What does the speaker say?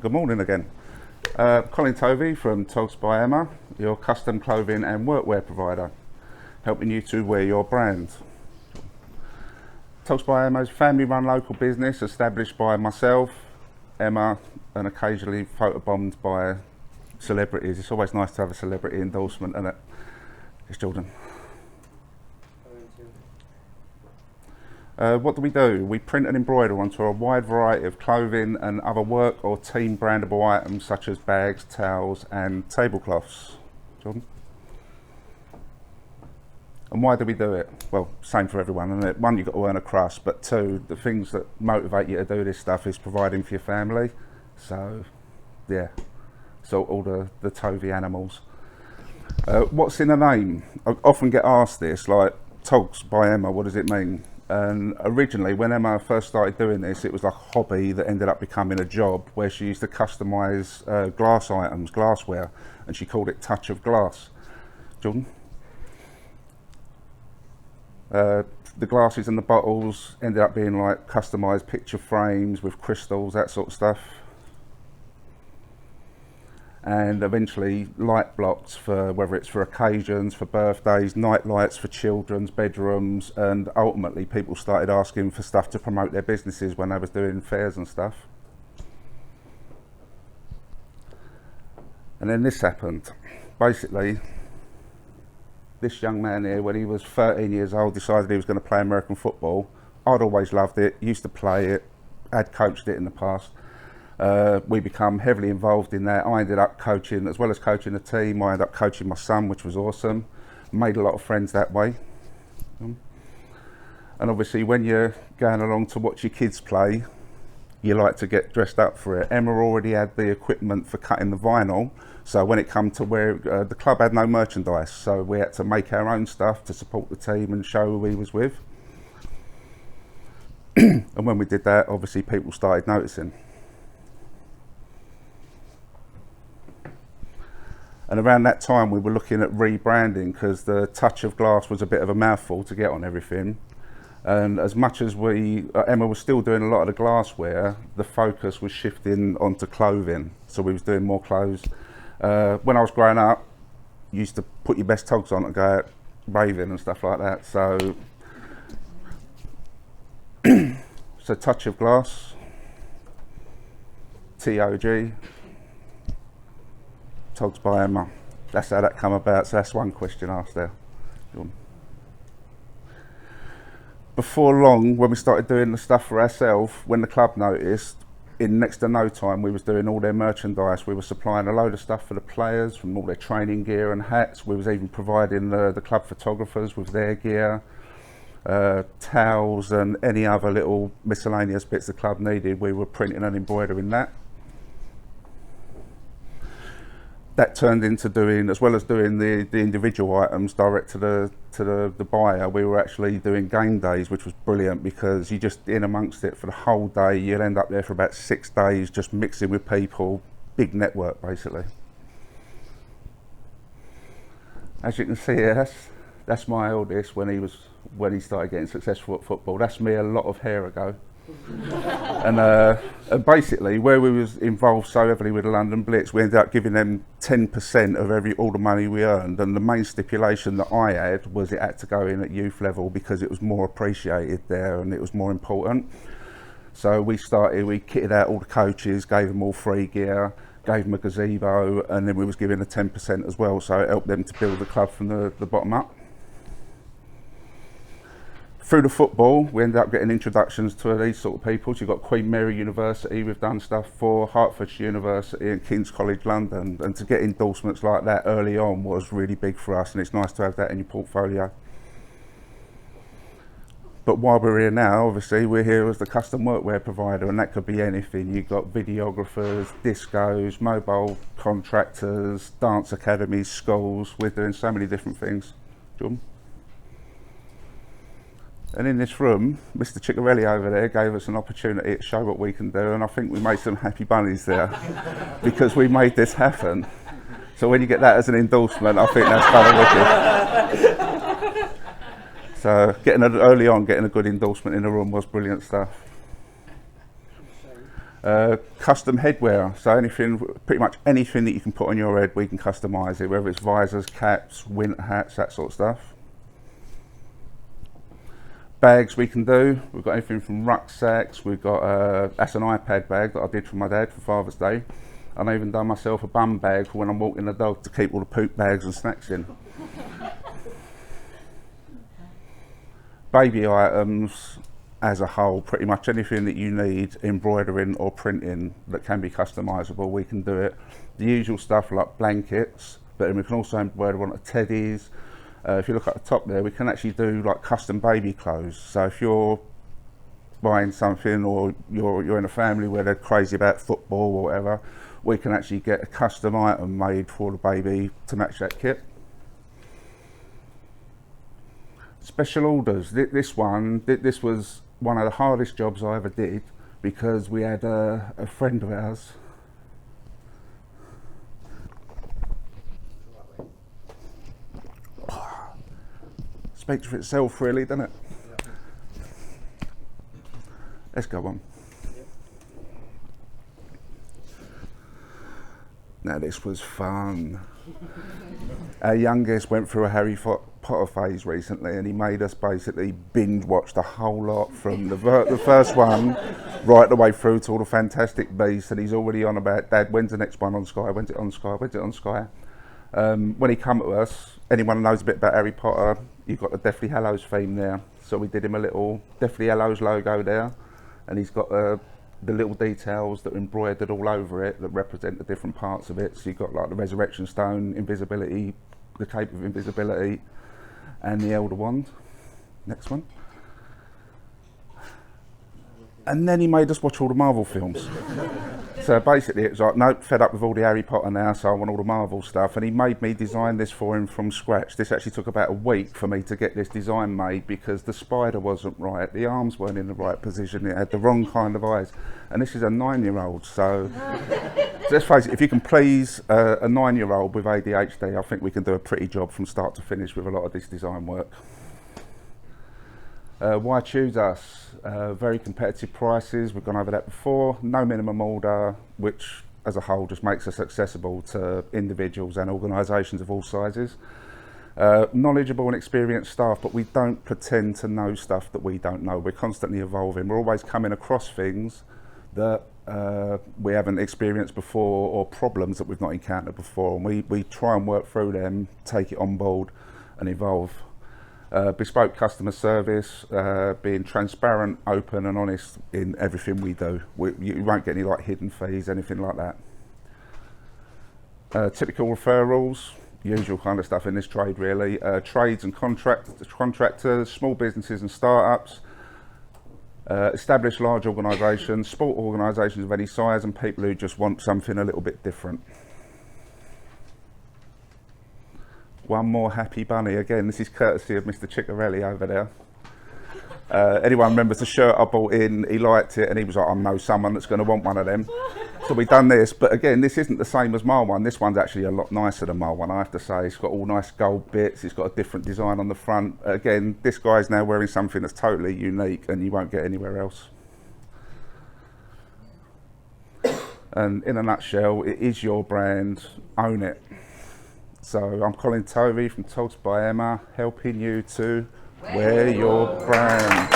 Good morning again. Colin Tovey from ToGsByEmma, your custom clothing and workwear provider, helping you to wear your brand. ToGsByEmma is a family-run local business established by myself, Emma, and occasionally photobombed by celebrities. It's always nice to have a celebrity endorsement, isn't it? It's Jordan. What do? We print and embroider onto a wide variety of clothing and other work or team brandable items such as bags, towels and tablecloths. Jordan? And why do we do it? Well, same for everyone, isn't it? One, you've got to earn a crust, but two, the things that motivate you to do this stuff is providing for your family. So, yeah, so all the Tovey animals. What's in a name? I often get asked this, like, ToGsByEmma, what does it mean? And originally, when Emma first started doing this, it was like a hobby that ended up becoming a job where she used to customise glass items, glassware, and she called it Touch of Glass. Jordan? The glasses and the bottles ended up being like customised picture frames with crystals, that sort of stuff. And eventually light blocks for whether it's for occasions, for birthdays, night lights for children's bedrooms, and ultimately people started asking for stuff to promote their businesses when they was doing fairs and stuff. And then this happened. Basically, this young man here, when he was 13 years old, decided he was going to play American football. I'd always loved it, used to play it, had coached it in the past. We become heavily involved in that. I ended up coaching, as well as coaching the team, I ended up coaching my son, which was awesome. Made a lot of friends that way. And obviously when you're going along to watch your kids play, you like to get dressed up for it. Emma already had the equipment for cutting the vinyl, so when it come to where the club had no merchandise, so we had to make our own stuff to support the team and show who we was with. And when we did that, obviously people started noticing. And around that time we were looking at rebranding because the Touch of Glass was a bit of a mouthful to get on everything. And as much as Emma was still doing a lot of the glassware, the focus was shifting onto clothing. So we was doing more clothes. When I was growing up, you used to put your best togs on and go out raving and stuff like that. So, so Touch of Glass, TOG, ToGsByEmma. That's how that come about. So that's one question asked there. Before long, when we started doing the stuff for ourselves, when the club noticed, in next to no time we was doing all their merchandise. We were supplying a load of stuff for the players, from all their training gear and hats. We was even providing the club photographers with their gear, towels and any other little miscellaneous bits the club needed. We were printing and embroidering that. That turned into doing, as well as doing the individual items direct to the buyer, we were actually doing game days, which was brilliant because you just in amongst it for the whole day. You'd end up there for about 6 days just mixing with people, big network basically. As you can see here, that's my eldest when he started getting successful at football. That's me a lot of hair ago. And basically, where we was involved so heavily with the London Blitz, we ended up giving them 10% of all the money we earned. And the main stipulation that I had was it had to go in at youth level because it was more appreciated there and it was more important. So we kitted out all the coaches, gave them all free gear, gave them a gazebo, and then we was giving a 10% as well. So it helped them to build the club from the bottom up. Through the football, we ended up getting introductions to these sort of people. So you've got Queen Mary University, we've done stuff for Hertfordshire University and King's College London, and to get endorsements like that early on was really big for us, and it's nice to have that in your portfolio. But while we're here now, obviously we're here as the custom workwear provider, and that could be anything. You've got videographers, discos, mobile contractors, dance academies, schools. We're doing so many different things. Jordan? And in this room, Mr. Ciccarelli over there gave us an opportunity to show what we can do, and I think we made some happy bunnies there because we made this happen. So when you get that as an endorsement, I think that's kind of wicked. So early on, getting a good endorsement in the room was brilliant stuff. Custom headwear, so anything, pretty much anything that you can put on your head, we can customise it, whether it's visors, caps, winter hats, that sort of stuff. Bags we can do, we've got anything from rucksacks, we've got, that's an iPad bag that I did for my dad for Father's Day. And I even done myself a bum bag for when I'm walking the dog to keep all the poop bags and snacks in. Baby items as a whole, pretty much anything that you need embroidering or printing that can be customisable, we can do it. The usual stuff like blankets, but then we can also embroider onto teddies. If you look at the top there, we can actually do like custom baby clothes. So if you're buying something or you're in a family where they're crazy about football or whatever, we can actually get a custom item made for the baby to match that kit. Special orders. This was one of the hardest jobs I ever did, because we had a friend of ours. Speaks for itself really, doesn't it? Let's go on. Now this was fun. Our youngest went through a Harry Potter phase recently, and he made us basically binge watch the whole lot from the first one right the way through to all the Fantastic Beasts, and he's already on about, Dad, when's the next one on Sky? When's it on Sky? When's it on Sky? When he come to us, anyone who knows a bit about Harry Potter, you've got the Deathly Hallows theme there. So we did him a little Deathly Hallows logo there, and he's got the little details that are embroidered all over it that represent the different parts of it. So you've got like the Resurrection Stone, invisibility, the Cape of Invisibility, and the Elder Wand. Next one. And then he made us watch all the Marvel films. So basically it was like, nope, fed up with all the Harry Potter now, so I want all the Marvel stuff. And he made me design this for him from scratch. This actually took about a week for me to get this design made, because the spider wasn't right, the arms weren't in the right position, it had the wrong kind of eyes. And this is a 9-year-old, so let's face it, if you can please a 9-year-old with ADHD, I think we can do a pretty job from start to finish with a lot of this design work. Why choose us? Very competitive prices, we've gone over that before. No minimum order, which as a whole just makes us accessible to individuals and organisations of all sizes. Knowledgeable and experienced staff, but we don't pretend to know stuff that we don't know. We're constantly evolving. We're always coming across things that we haven't experienced before, or problems that we've not encountered before, and we try and work through them, take it on board and evolve. Bespoke customer service, being transparent, open and honest in everything we do. You won't get any like hidden fees, anything like that. Typical referrals, usual kind of stuff in this trade really. Trades and contractors, small businesses and startups, established large organisations, sport organisations of any size, and people who just want something a little bit different. One more happy bunny. Again, this is courtesy of Mr. Ciccarelli over there. Anyone remembers the shirt I bought in, he liked it and he was like, I know someone that's going to want one of them. So we've done this, but again, this isn't the same as my one. This one's actually a lot nicer than my one, I have to say. It's got all nice gold bits, it's got a different design on the front. Again, this guy's now wearing something that's totally unique and you won't get anywhere else. And in a nutshell, it is your brand, own it. So I'm Colin Tovey from ToGsByEmma, helping you to wear your brand.